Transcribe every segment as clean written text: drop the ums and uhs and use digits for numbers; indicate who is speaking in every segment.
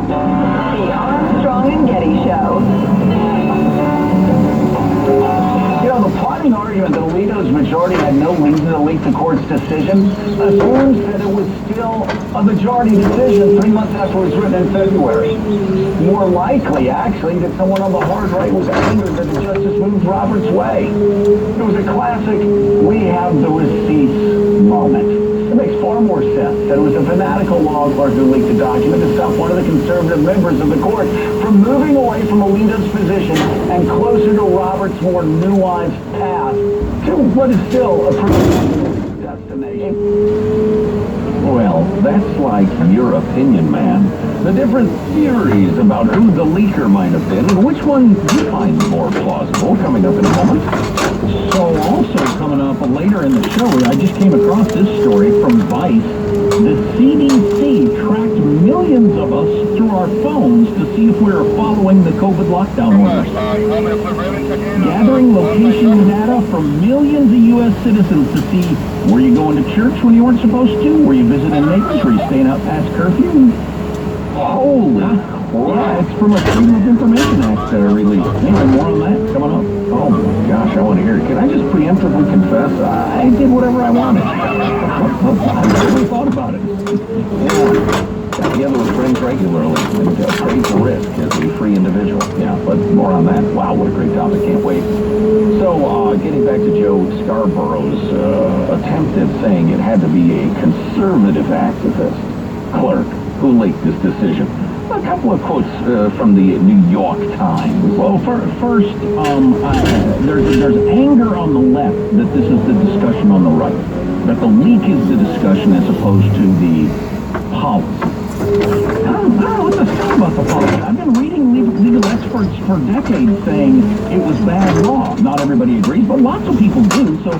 Speaker 1: The Armstrong and Getty Show.
Speaker 2: You know, the plotting argument that Alito's majority had no reason to leak the court's decision assumes that it was still a majority decision 3 months after it was written in February. More likely, actually, that someone on the hard right was angered that the justice moved Roberts' way. It was a classic, we have the receipts moment. It makes far more sense that it was a fanatical law clerk who leaked the document to stop one of the conservative members of the court from moving away from Alito's position and closer to Roberts' more nuanced path to what is still a pretty destination. Well, that's like your opinion, man. The different theories about who the leaker might have been and which one you find more plausible coming up in a moment. So also coming up later in the show, I just came across this story from Vice. The CDC tracked millions of us through our phones to see if we were following the COVID lockdown orders. Gathering location data from millions of U.S. citizens to see, were you going to church when you weren't supposed to? Were you visiting neighbors? Were you staying out past curfew? Holy crap, it's from a Freedom of Information Act release. Anyway, more on that coming up. Oh my gosh, I want to hear it. Can I just preemptively confess? I did whatever I wanted. I really thought about it. Yeah. Got together with friends regularly and trade the risk as a free individual. Yeah, but more on that. Wow, what a great topic. Can't wait. So, getting back to Joe Scarborough's attempt at saying it had to be a conservative activist clerk who leaked this decision. A couple of quotes from the New York Times. Well, first, there's anger on the left that this is the discussion on the right. That the leak is the discussion as opposed to the policy. I don't know what to say about the policy. I've been reading legal experts for decades saying it was bad law. Not everybody agrees, but lots of people do. So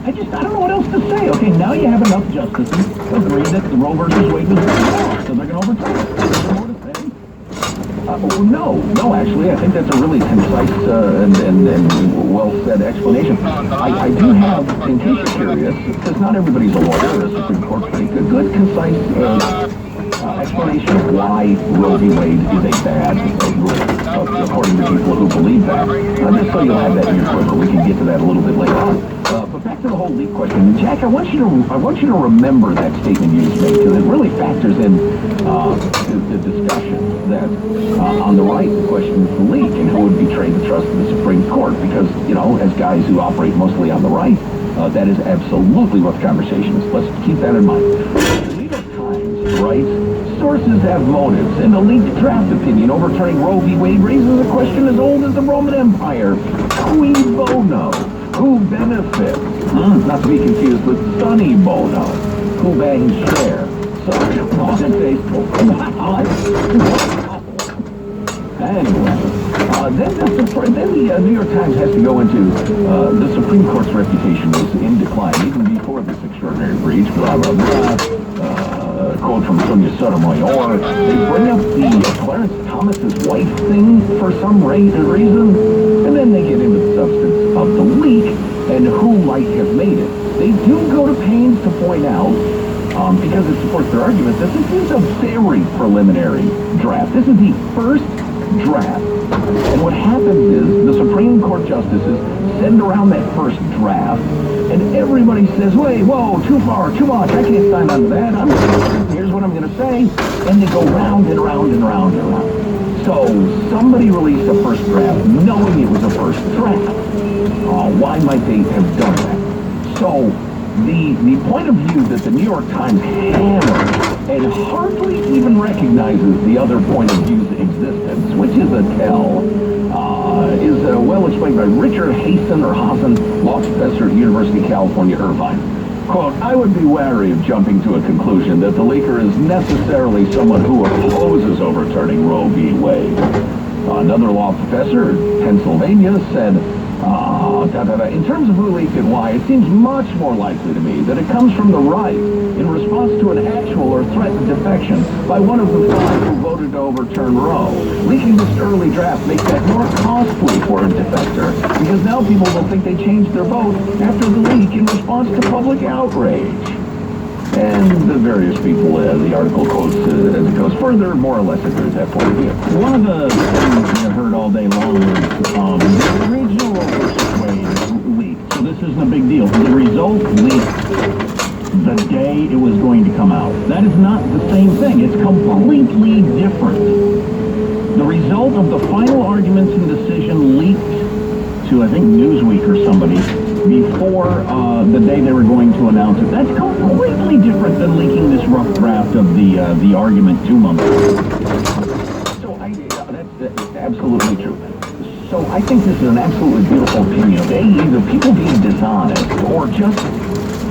Speaker 2: I don't know what else to say. Okay, now you have enough justices agree that the Roe versus Wade was bad law, so they're going to overturn it. Is there more to say? No, actually, I think that's a really concise and well-said explanation. I do have, in case you're curious, because not everybody's a lawyer, a Supreme Court critic, a good, concise explanation of why Roe v. Wade is a bad rule, according to people who believe that. Just so you'll have that in your quiver, we can get to that a little bit later on. But back to the whole leak question, Jack. I want you to remember that statement you just made, because it really factors in the discussion that on the right, the question is the leak and who would betray the trust of the Supreme Court. Because as guys who operate mostly on the right, that is absolutely what the conversation is. Let's keep that in mind. The New York Times writes, sources have motives, and the leaked draft opinion overturning Roe v. Wade raises a question as old as the Roman Empire. Cui bono? Who benefits? Not to be confused with Sonny Bono, who bangs Cher. Sorry, Anyway, then the New York Times has to go into the Supreme Court's reputation was in decline even before this extraordinary breach, blah, blah, blah. Quote from Sonia Sotomayor. They bring up the Clarence Thomas's wife thing for some reason, and then they get into the substance of the leak and who might have made it. They do go to pains to point out, because it supports their argument, that this is a very preliminary draft. This is the first draft. And what happens is the Supreme Court justices send around that first draft, and everybody says, wait, whoa, too far, too much, I can't sign on to that. Here's what I'm going to say. And they go round and round and round and round. So somebody released a first draft knowing it was a first draft. Why might they have done that? So the point of view that the New York Times hammers and hardly even recognizes the other point of view's existence, which is a tell, is well explained by Richard Hazen, law professor at University of California, Irvine. Quote, I would be wary of jumping to a conclusion that the leaker is necessarily someone who opposes overturning Roe v. Wade. Another law professor at Pennsylvania said, in terms of who leaked and why, it seems much more likely to me that it comes from the right in response to an actual or threatened defection by one of the five who voted to overturn Roe. Leaking this early draft makes that more costly for a defector, because now people will think they changed their vote after the leak in response to public outrage. And the various people, the article quotes, as it goes further, more or less agrees that point of view. One of the things I heard all day long was the original overspray leaked, so this isn't a big deal. The result leaked the day it was going to come out. That is not the same thing. It's completely different. The result of the final arguments and decision leaked to, I think, Newsweek or somebody before the day they were going to announce it. That's completely different than leaking this rough draft of the argument 2 months ago. So that's absolutely true. So I think this is an absolutely beautiful opinion of either people being dishonest or just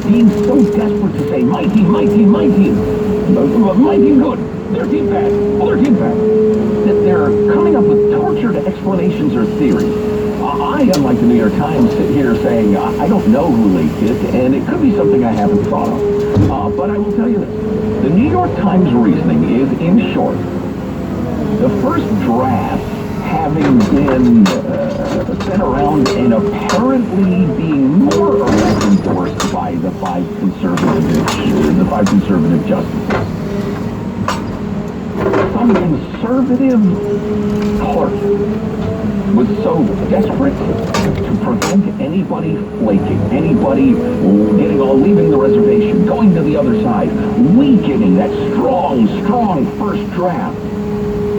Speaker 2: being so desperate to say, my team, good, their team bad, their team bad, that they're coming up with tortured explanations or theories. I, unlike the New York Times, sit here saying, I don't know who leaked it, and it could be something I haven't thought of. But I will tell you this. The New York Times reasoning is, in short, the first draft having been sent around and apparently being more or less endorsed by the five conservative justices. Some conservative clerk was so desperate to prevent anybody flaking, anybody leaving the reservation, going to the other side, weakening that strong first draft.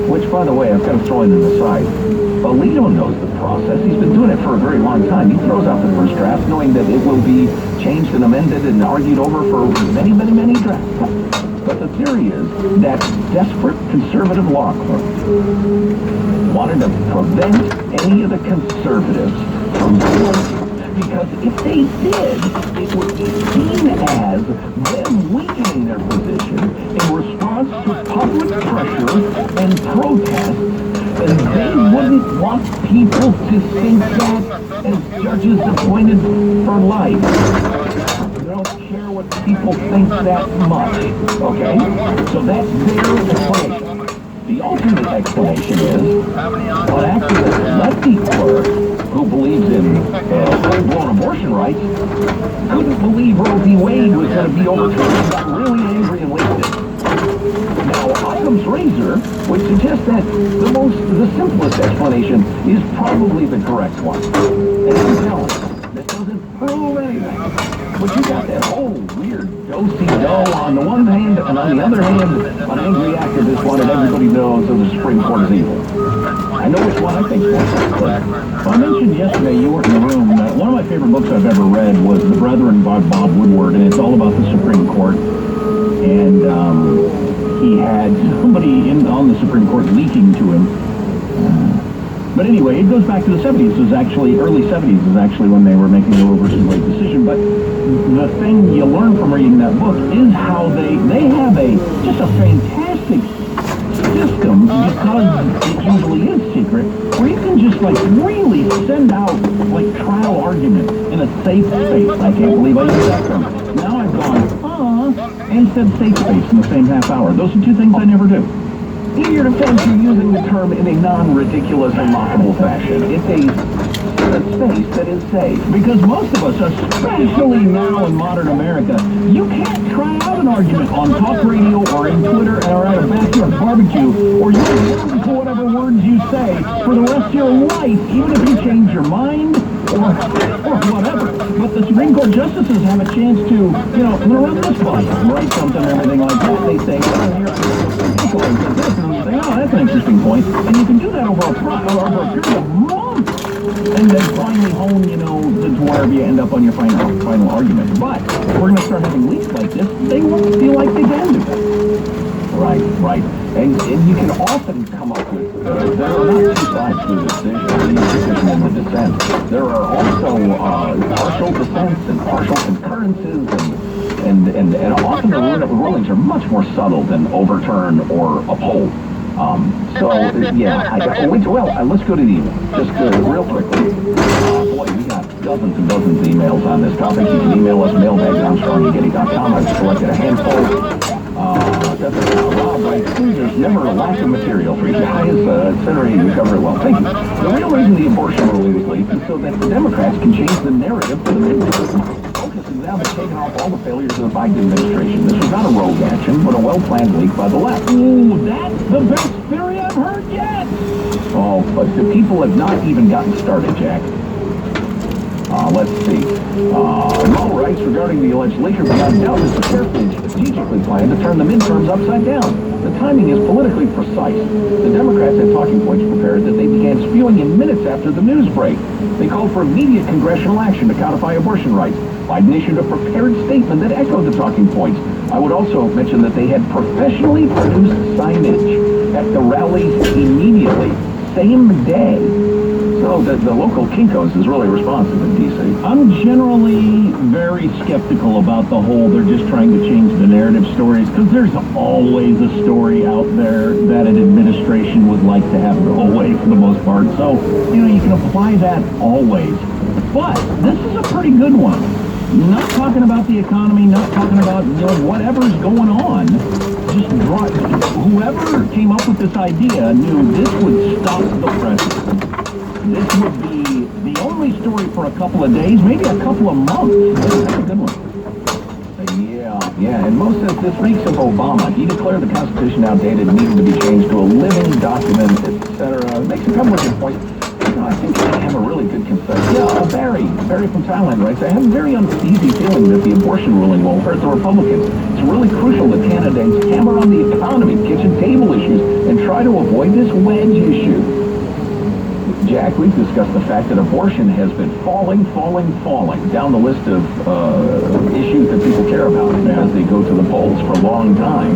Speaker 2: Which, by the way, I've got to throw in an aside. Alito knows the process. He's been doing it for a very long time. He throws out the first draft knowing that it will be changed and amended and argued over for many, many, many drafts. But the theory is that desperate conservative law clerks wanted to prevent any of the conservatives from voting, because if they did, it would be seen as them weakening their position in response to public pressure and protest, and they wouldn't want people to think that as judges appointed for life. They don't care what people think that much, okay? So that's their explanation. The alternate explanation is, well, actually, the lefty clerk who believes in full-blown abortion rights couldn't believe Roe v. Wade was going to be overturned and got really angry and leaked it. Now, Occam's razor would suggest that the simplest explanation is probably the correct one. And I'm telling you, this doesn't prove anything. But you got that whole weird do-si-do on the one hand, and on the other hand, an angry activist wanted everybody to know so the Supreme Court is evil. I know which one I think is more sensible. Well, I mentioned yesterday, you weren't in the room, one of my favorite books I've ever read was The Brethren by Bob Woodward, and it's all about the Supreme Court. And he had somebody on the Supreme Court leaking to him. But anyway, it goes back to the 70s. It was actually, early 70s is actually when they were making the Roe versus Wade decision. But the thing you learn from reading that book is how they have just a fantastic system, because it usually is secret, where you can just really send out trial arguments in a safe space. I can't believe I used that term. Now I've gone, and said safe space in the same half hour. Those are two things I never do. In your defense, you're using the term in a non-ridiculous and mockable fashion. It's a space that is safe. Because most of us, especially now in modern America, you can't try out an argument on talk radio or in Twitter or at a backyard barbecue, or you're liable for whatever words you say for the rest of your life, even if you change your mind or whatever. But the Supreme Court justices have a chance to, I'm going to run this bus, write something and everything like that. They say, and you say, that's an interesting point. And you can do that over a period of months. And then finally hone, to wherever you end up on your final argument. But if we're going to start having leaks like this, they won't feel like they can do that. Right. And you can often come up with, there are not two sides to the decision, the decision and the dissent. There are also partial dissents and partial concurrences, and often the rulings are much more subtle than overturn or uphold. Let's go to the email. Just real quickly. Boy, we got dozens and dozens of emails on this topic. You can email us, mailbag@armstrongandgetty.com. I've selected a handful. Rob writes, there's never a lack of material for you guys, etc. You cover it well. Thank you. The real reason the abortion ruling was leaked is so that the Democrats can change the narrative for the midterm. focus has now been taken off all the failures of the Biden administration. This was not a rogue action, but a well-planned leak by the left.
Speaker 3: Ooh, that's the best theory I've heard yet!
Speaker 2: Oh, but the people have not even gotten started, Jack. Let's see. All rights regarding the alleged leak are beyond doubt is carefully and strategically planned to turn the midterms upside down. The timing is politically precise. The Democrats had talking points prepared that they began spewing in minutes after the news break. They called for immediate congressional action to codify abortion rights. Biden issued a prepared statement that echoed the talking points. I would also mention that they had professionally produced signage at the rallies immediately, same day. So the local Kinko's is really responsive in D.C.
Speaker 3: I'm generally very skeptical about the whole they're just trying to change the narrative stories, because there's always a story out there that an administration would like to have go away for the most part. So, you can apply that always. But this is a pretty good one. Not talking about the economy, not talking about, whatever's going on. Just whoever came up with this idea knew this would stop the president. This would be the only story for a couple of days, maybe a couple of months. That's a good one. Yeah, and most of this reeks of Obama. He declared the Constitution outdated and needed to be changed to a living document, etc. Makes a couple of good points. I think I have a really good consensus. Yeah, Barry from Thailand writes, I have a very uneasy feeling that the abortion ruling will hurt the Republicans. It's really crucial that candidates hammer on the economy, kitchen table issues, and try to avoid this wedge issue. Jack, we've discussed the fact that abortion has been falling down the list of issues that people care about as they go to the polls for a long time.